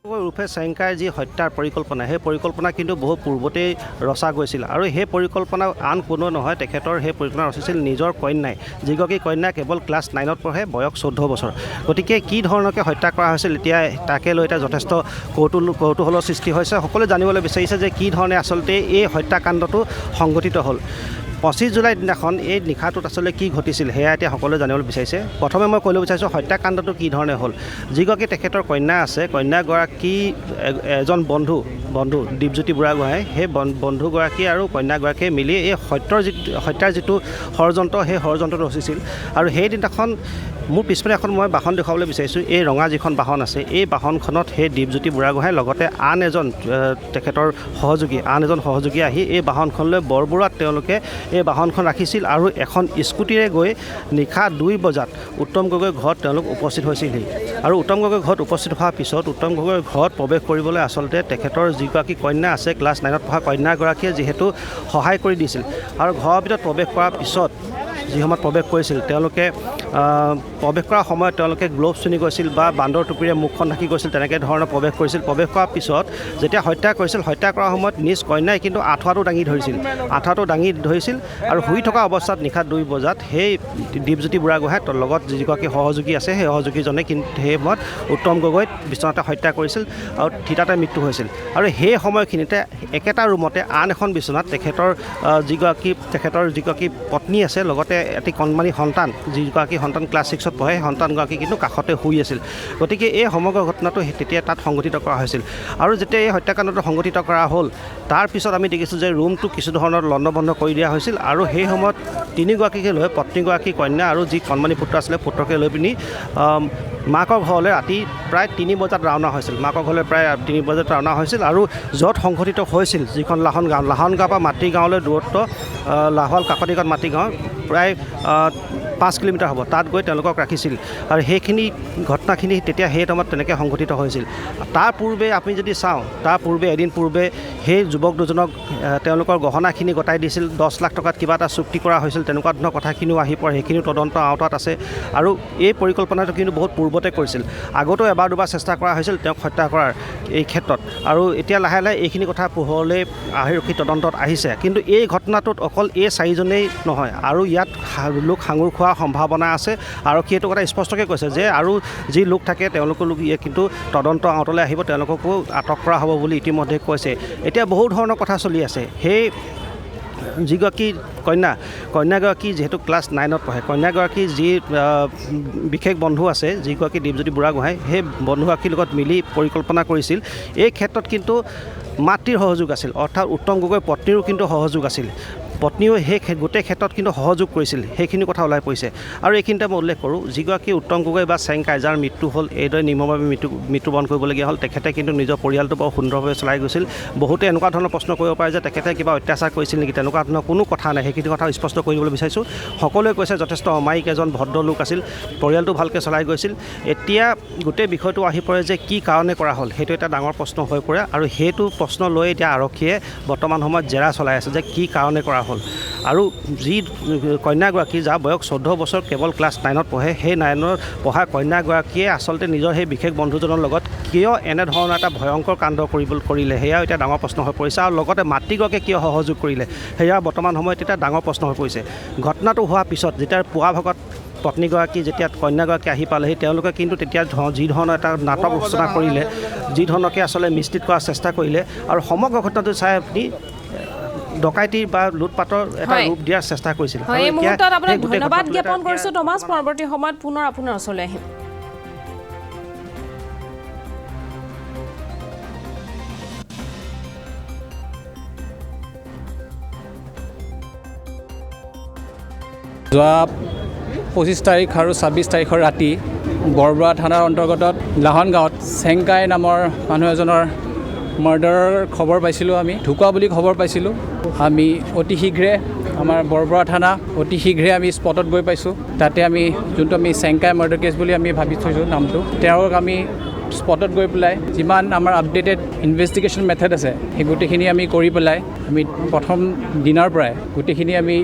ৰূপে চেংকাই যি হত্যাৰ পৰিকল্পনা সেই পৰিকল্পনা কিন্তু বহু পূৰ্বতেই ৰচা গৈছিল আৰু সেই পৰিকল্পনা আন কোনো নহয় তেখেতৰ সেই পৰিকল্পনা ৰচিছিল নিজৰ কন্যাই যিগৰাকী কন্যা কেৱল ক্লাছ 9ত পঢ়ে বয়স 14 বছৰ গতিকে কি ধৰণকে হত্যা কৰা হৈছিল এতিয়া তাকে লৈ এটা যথেষ্ট কৌতূহলৰ সৃষ্টি হৈছে সকলোৱে জানিবলৈ বিচাৰিছে যে কি ধৰণে আচলতে এই হত্যাকাণ্ডটো সংঘটিত হ'ল 25 জুলাই দিনাখন এই নিশাটোত আসলে কি ঘটিছিল হেয়া এতিয়া সকলোৱে জানিবলৈ বিচাৰিছে প্ৰথমে মই ক'ব বিচাৰিছোঁ হত্যাকাণ্ডটো কি ধৰণে হ'ল যিগৰাকী তেখেতৰ কন্যা আছে কন্যাগৰাকী এজন বন্ধু দীপজ্যোতি বুঢ়াগোহাঁই সেই বন্ধুগৰাকী আৰু কন্যাগৰাকীয়ে মিলি এই হত্যাৰ যিটো ষড়যন্ত্ৰ সেই ষড়যন্ত্ৰটো ৰচিছিল আৰু সেই দিনাখন মোৰ পিছফালে এখন মই বাহন দেখুৱাবলৈ বিচাৰিছোঁ এই ৰঙা যিখন বাহন আছে এই বাহনখনত সেই দীপজ্যোতি বুঢ়াগোহাঁই লগতে আন এজন সহযোগী আহি এই বাহনখনলৈ বৰবৰুৱাত তেওঁলোকে এই বাহনখন ৰাখিছিল আৰু এখন স্কুটিৰে গৈ নিশা 2 বজাত উত্তম গগৈৰ ঘৰত তেওঁলোক উপস্থিত হৈছিলহি আৰু উত্তম গগৈৰ ঘৰত উপস্থিত হোৱাৰ পিছত উত্তম গগৈৰ ঘৰত প্ৰৱেশ কৰিবলৈ আচলতে তেখেতৰ যিগৰাকী কন্যা আছে ক্লাছ 9ত পঢ়া কন্যাগৰাকীয়ে যিহেতু সহায় কৰি দিছিল আৰু ঘৰৰ ভিতৰত প্ৰৱেশ কৰাৰ পিছত যি সময়ত প্ৰৱেশ কৰিছিল তেওঁলোকে প্ৰৱেশ কৰাৰ সময়ত তেওঁলোকে গ্লোভছ পিন্ধি গৈছিল বা বান্দৰ টুপিৰে মুখখন ঢাকি গৈছিল তেনেকৈ ধৰণৰ প্ৰৱেশ কৰিছিল প্ৰৱেশ কৰাৰ পিছত যেতিয়া হত্যা কৰাৰ সময়ত নিজ কন্যাই কিন্তু আঁঠুৱাটো দাঙি ধৰিছিল আৰু শুই থকা অৱস্থাত নিশা 2 বজাত সেই দীপজ্যোতি বুঢ়াগোহাঁইৰ লগত যিগৰাকী সহযোগী আছে সেই সহযোগীজনে কিন্তু সেই সময়ত উত্তম গগৈক বিচনাতে হত্যা কৰিছিল আৰু থিতাতে মৃত্যু হৈছিল আৰু সেই সময়খিনিতে একেটা ৰুমতে আন এখন বিচনাত তেখেতৰ যিগৰাকী পত্নী আছে লগতে এটি কণমানি সন্তান যিগৰাকী সন্তান ক্লাছ 6ত পঢ়ে সন্তানগৰাকী কিন্তু কাষতে শুই আছিল গতিকে এই সমগ্ৰ ঘটনাটো তেতিয়া তাত সংঘটিত কৰা হৈছিল আৰু যেতিয়া এই হত্যাকাণ্ডটো সংঘটিত কৰা হ'ল তাৰ পিছত আমি দেখিছোঁ যে ৰুমটো কিছু ধৰণৰ লণ্ডভণ্ড কৰি দিয়া হৈছিল আৰু সেই সময়ত তিনিগৰাকীকে লৈ পত্নীগৰাকী কন্যা আৰু যি কণমানি পুত্ৰ আছিলে পুত্ৰকে লৈ পিনি মাকৰ ঘৰলৈ ৰাতি প্ৰায় 3 বজাত ৰাওনা হৈছিল আৰু য'ত সংঘটিত হৈছিল যিখন লাহন গাঁৱৰ পৰা মাতৃগাঁৱলৈ দূৰত্ব লাহোৱাল কাকতিগাঁৱত মাতৃগাঁও প্ৰায় 5 কিলোমিটাৰ হ'ব তাত গৈ তেওঁলোকক ৰাখিছিল আৰু সেইখিনি ঘটনাখিনি তেতিয়া সেই সময়ত তেনেকৈ সংঘটিত হৈছিল তাৰ পূৰ্বে আমি যদি চাওঁ এদিন পূৰ্বে সেই যুৱক দুজনক তেওঁলোকৰ গহনাখিনি গতাই দিছিল 10 লাখ টকাত কিবা এটা চুক্তি কৰা হৈছিল তেনেকুৱা ধৰণৰ কথাখিনিও আহি পৰে সেইখিনিও তদন্ত আওতাত আছে আৰু এই পৰিকল্পনাটো কিন্তু বহুত পূৰ্বতে কৰিছিল আগতো এবাৰ দুবাৰ চেষ্টা কৰা হৈছিল তেওঁক হত্যা কৰাৰ এই ক্ষেত্ৰত আৰু এতিয়া লাহে লাহে এইখিনি কথা পোহৰলৈ আৰক্ষী তদন্তত আহিছে কিন্তু এই ঘটনাটোত অকল এই 4জনেই নহয় আৰু ইয়াত লোক সাঙুৰ খোৱাৰ সম্ভাৱনা আছে আৰক্ষীয়ে এইটো কথা স্পষ্টকৈ কৈছে যে আৰু যি লোক থাকে তেওঁলোকৰ কিন্তু তদন্ত আওতালৈ আহিব তেওঁলোককো আটক কৰা হ'ব বুলি ইতিমধ্যে কৈছে এতিয়া বহু ধৰণৰ কথা চলি আছে সেই যিগৰাকী কন্যাগৰাকী যিহেতু ক্লাছ 9ত পঢ়ে কন্যাগৰাকী যি বিশেষ বন্ধু আছে যিগৰাকী দীপজ্যোতি বুঢ়াগোহাঁই সেই বন্ধুগৰাকীৰ লগত মিলি পৰিকল্পনা কৰিছিল এই ক্ষেত্ৰত কিন্তু মাতৃৰ সহযোগ আছিল অৰ্থাৎ উত্তম গগৈৰ পত্নীৰো কিন্তু সহযোগ আছিল পত্নীও সেই গোটেই ক্ষেত্ৰত কিন্তু সহযোগ কৰিছিল সেইখিনি কথা ওলাই পৰিছে আৰু এইখিনিতে মই উল্লেখ কৰোঁ যিগৰাকী উত্তম গগৈ বা চেংকাই যাৰ মৃত্যু হ'ল এইদৰে নিৰ্মমভাৱে মৃত্যুবৰণ কৰিবলগীয়া হ'ল তেখেতে কিন্তু নিজৰ পৰিয়ালটো বৰ সুন্দৰভাৱে চলাই গৈছিল বহুতে এনেকুৱা ধৰণৰ প্ৰশ্ন কৰিব পাৰে যে তেখেতে কিবা অত্যাচাৰ কৰিছিল নেকি তেনেকুৱা ধৰণৰ কোনো কথা নাই সেইখিনি কথা স্পষ্ট কৰি দিবলৈ বিচাৰিছোঁ সকলোৱে কৈছে যথেষ্ট অমায়িক এজন ভদ্ৰ লোক আছিল পৰিয়ালটো ভালকৈ চলাই গৈছিল এতিয়া গোটেই বিষয়টো আহি পৰে যে কি কাৰণে কৰা হ'ল সেইটো এটা ডাঙৰ প্ৰশ্ন হৈ পৰে আৰু সেইটো প্ৰশ্ন লৈ এতিয়া আৰক্ষীয়ে বৰ্তমান সময়ত জেৰা চলাই আছে যে কি কাৰণে কৰা হ'ল আৰু যি কন্যাগৰাকী যাৰ বয়স 14 বছৰ কেৱল ক্লাছ 9ত পঢ়ে সেই 9ত পঢ়া কন্যাগৰাকীয়ে আচলতে নিজৰ সেই বিশেষ বন্ধুজনৰ লগত কিয় এনেধৰণৰ এটা ভয়ংকৰ কাণ্ড কৰিলে সেয়াও এতিয়া ডাঙৰ প্ৰশ্ন হৈ পৰিছে আৰু লগতে মাতৃগৰাকীয়ে কিয় সহযোগ কৰিলে সেয়া বৰ্তমান সময়ত এতিয়া ডাঙৰ প্ৰশ্ন হৈ পৰিছে ঘটনাটো হোৱাৰ পিছত যেতিয়া পুৱা ভাগত পত্নীগৰাকী যেতিয়া কন্যাগৰাকী আহি পালেহি তেওঁলোকে কিন্তু তেতিয়া যি ধৰণৰ এটা নাটক ৰচনা কৰিলে যি ধৰণকে আচলতে মিশ্ৰিত কৰাৰ চেষ্টা কৰিলে আৰু সমগ্ৰ ঘটনাটো চাই আপুনি ডকাইতিৰ বা লুটপাটৰ এটা ৰূপ দিয়াৰ চেষ্টা কৰিছিল এই মুহূৰ্তত আপোনাক ধন্যবাদ জ্ঞাপন কৰিছোঁ টমাছ পৰৱৰ্তী সময়ত পুনৰ আপোনাৰ ওচৰলৈ আহিম যোৱা 25 তাৰিখ আৰু 26 তাৰিখৰ ৰাতি বৰবৰুৱা থানাৰ অন্তৰ্গত লাহন গাঁৱত চেংকাই নামৰ মানুহ এজনৰ মাৰ্ডাৰৰ খবৰ পাইছিলোঁ আমি ঢুকুৱা বুলি খবৰ পাইছিলোঁ আমি অতি শীঘ্ৰে আমাৰ বৰবৰুৱা থানা অতি শীঘ্ৰে আমি স্পটত গৈ পাইছোঁ তাতে আমি যোনটো আমি চেংকাই মাৰ্ডাৰ কেছ বুলি আমি ভাবি থৈছোঁ নামটো তেওঁক আমি স্পটত গৈ পেলাই যিমান আমাৰ আপডেটেড ইনভেষ্টিগেশ্যন মেথড আছে সেই গোটেইখিনি আমি কৰি পেলাই আমি প্ৰথম দিনৰ পৰাই গোটেইখিনি আমি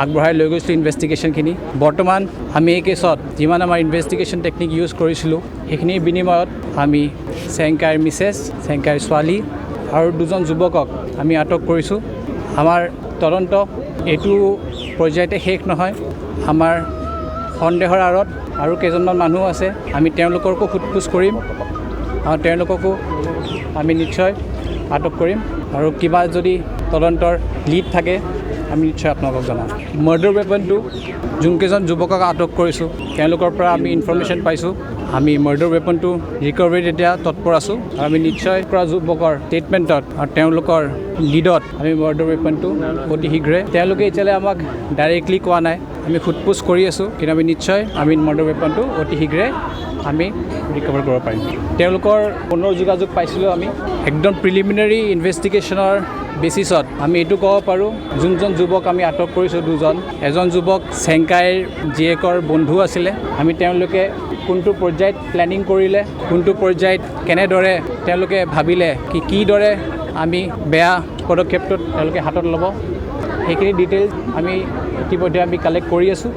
আগবঢ়াই লৈ গৈছিলোঁ ইনভেষ্টিগেশ্যনখিনি। বৰ্তমান আমি এই কেছত যিমান আমাৰ ইনভেষ্টিগেশ্যন টেকনিক ইউজ কৰিছিলোঁ সেইখিনিৰ বিনিময়ত আমি চেংকাইৰ মিছেছ, চেংকাইৰ ছোৱালী আৰু 2জন যুৱকক আমি আটক কৰিছোঁ। আমাৰ তদন্ত এইটো পৰ্যায়তে শেষ নহয়। আমাৰ সন্দেহৰ আঁৰত আৰু কেইজনমান মানুহ আছে, আমি তেওঁলোককো সোধ-পোছ কৰিম আৰু তেওঁলোককো আমি নিশ্চয় আটক কৰিম আৰু কিবা যদি তদন্তৰ লিড থাকে আমি নিশ্চয় আপোনালোকক জনাম। মাৰ্ডাৰ ৱেপনটো যোনকেইজন যুৱকক আটক কৰিছোঁ তেওঁলোকৰ পৰা আমি ইনফৰ্মেশ্যন পাইছোঁ। আমি মাৰ্ডাৰ ৱেপনটো ৰিকভাৰীত এতিয়া তৎপৰ আছোঁ আৰু আমি নিশ্চয় পৰা যুৱকৰ ষ্টেটমেণ্টত আৰু তেওঁলোকৰ লিডত আমি মাৰ্ডাৰ ৱেপনটো অতি শীঘ্ৰে, তেওঁলোকে এতিয়ালৈ আমাক ডাইৰেক্টলি কোৱা নাই, আমি সোধ-পোছ কৰি আছোঁ, কিন্তু আমি নিশ্চয় মাৰ্ডাৰ ৱেপনটো অতি শীঘ্ৰে আমি ৰিকভাৰ কৰিব পাৰিম। তেওঁলোকৰ পুনৰ যোগাযোগ পাইছিলোঁ আমি একদম প্ৰিলিমিনাৰী ইনভেষ্টিগেশ্যনৰ বেচিছত আমি এইটো ক'ব পাৰোঁ যোনজন যুৱক আমি আটক কৰিছোঁ 2জন, এজন যুৱক চেংকাইৰ জীয়েকৰ বন্ধু আছিলে। আমি তেওঁলোকে কোনটো পৰ্যায়ত প্লেনিং কৰিলে, কোনটো পৰ্যায়ত কেনেদৰে তেওঁলোকে ভাবিলে কিদৰে আমি বেয়া পদক্ষেপটোত তেওঁলোকে হাতত ল'ব সেইখিনি ডিটেইলছ আমি ইতিমধ্যে আমি কালেক্ট কৰি আছোঁ।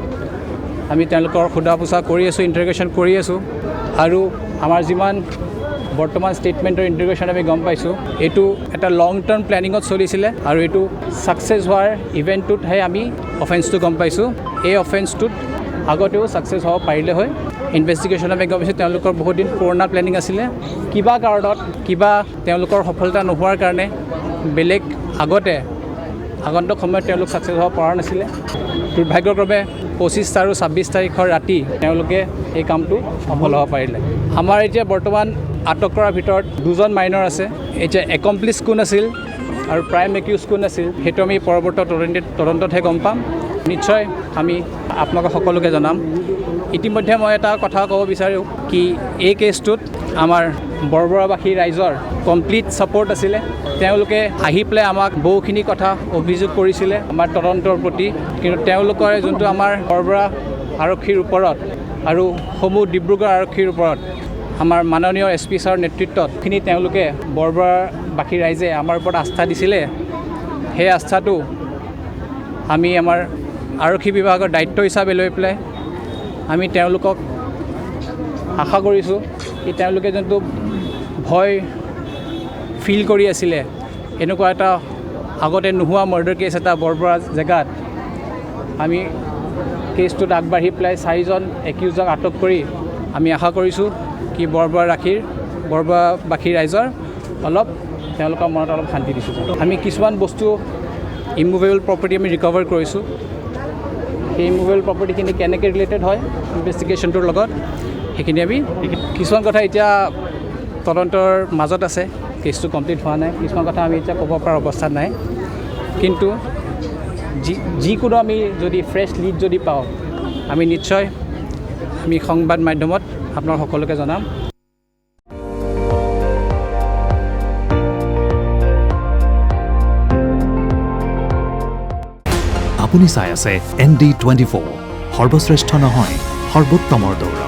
আমি তেওঁলোকৰ সোধা পোছা কৰি আছোঁ, ইণ্টাৰগেশ্যন কৰি আছোঁ আৰু আমাৰ যিমান বৰ্তমান ষ্টেটমেণ্টৰ ইণ্টাৰগেশ্যন আমি গম পাইছোঁ এইটো এটা লং টাৰ্ম প্লেনিঙত চলিছিলে আৰু এইটো ছাকচেছ হোৱাৰ ইভেণ্টটোতহে আমি অফেন্সটো গম পাইছোঁ। এই অফেন্সটোত আগতেও ছাকচেছ হ'ব পাৰিলে হয়। ইনভেষ্টিগেশ্যন আমি গম পাইছোঁ তেওঁলোকৰ বহুত দিন পুৰণা প্লেনিং আছিলে, কিবা কাৰণত তেওঁলোকৰ সফলতা নোহোৱাৰ কাৰণে বেলেগ আগন্তুক সময়ত তেওঁলোক ছাকচেছ হ'ব পৰা নাছিলে। দুৰ্ভাগ্যক্ৰমে 25 আৰু 26 তাৰিখৰ ৰাতি তেওঁলোকে এই কামটো সফল হ'ব পাৰিলে। আমাৰ এতিয়া বৰ্তমান আটক কৰাৰ ভিতৰত 2জন মাইনৰ আছে। এতিয়া একমপ্লিছ কোন আছিল আৰু প্ৰাইম একিউজ কোন আছিল সেইটো আমি পৰৱৰ্তী তদন্ততহে গম পাম। নিশ্চয় আমি আপোনালোকক সকলোকে জনাম। ইতিমধ্যে মই এটা কথা ক'ব বিচাৰোঁ কি এই কেছটোত আমাৰ বৰবৰাবাসী ৰাইজৰ কমপ্লিট ছাপোৰ্ট আছিলে। তেওঁলোকে আহি পেলাই আমাক বহুখিনি কথা অভিযোগ কৰিছিলে আমাৰ তদন্তৰ প্ৰতি, কিন্তু তেওঁলোকৰ যোনটো আমাৰ বৰবৰা আৰক্ষীৰ ওপৰত আৰু সমূহ ডিব্ৰুগড় আৰক্ষীৰ ওপৰত আমাৰ মাননীয় SP ছাৰৰ নেতৃত্বতখিনি তেওঁলোকে বৰবৰাবাসী ৰাইজে আমাৰ ওপৰত আস্থা দিছিলে। সেই আস্থাটো আমি আমাৰ আৰক্ষী বিভাগৰ দায়িত্ব হিচাপে লৈ পেলাই আমি তেওঁলোকক আশা কৰিছোঁ কি তেওঁলোকে যোনটো ভয় ফিল কৰি আছিলে এনেকুৱা এটা আগতে নোহোৱা মাৰ্ডাৰ কেছ এটা বৰবৰা জেগাত আমি কেছটোত আগবাঢ়ি পেলাই 4জন একিউজক আটক কৰি আমি আশা কৰিছোঁ কি বৰবৰাবাসী ৰাইজৰ তেওঁলোকৰ মনত অলপ শান্তি দিছোঁ। আমি কিছুমান বস্তু ইমুভেবল প্ৰপাৰ্টি আমি ৰিকভাৰ কৰিছোঁ। সেই ইমুভেবল প্ৰপাৰ্টিখিনি কেনেকৈ ৰিলেটেড হয় ইনভেষ্টিগেশ্যনটোৰ লগত সেইখিনি আমি কিছুমান কথা এতিয়া তদন্তৰ মাজত আছে, কেছটো কমপ্লিট হোৱা নাই, কিছুমান কথা আমি এতিয়া ক'ব পৰা অৱস্থাত নাই। কিন্তু যিকোনো আমি যদি ফ্ৰেছ লিড যদি পাওঁ আমি নিশ্চয় সংবাদ মাধ্যমত আপোনাক সকলোকে জনাম। আপুনি চাই আছে ND24, সৰ্বশ্ৰেষ্ঠ নহয় সৰ্বোত্তমৰ দৌৰ।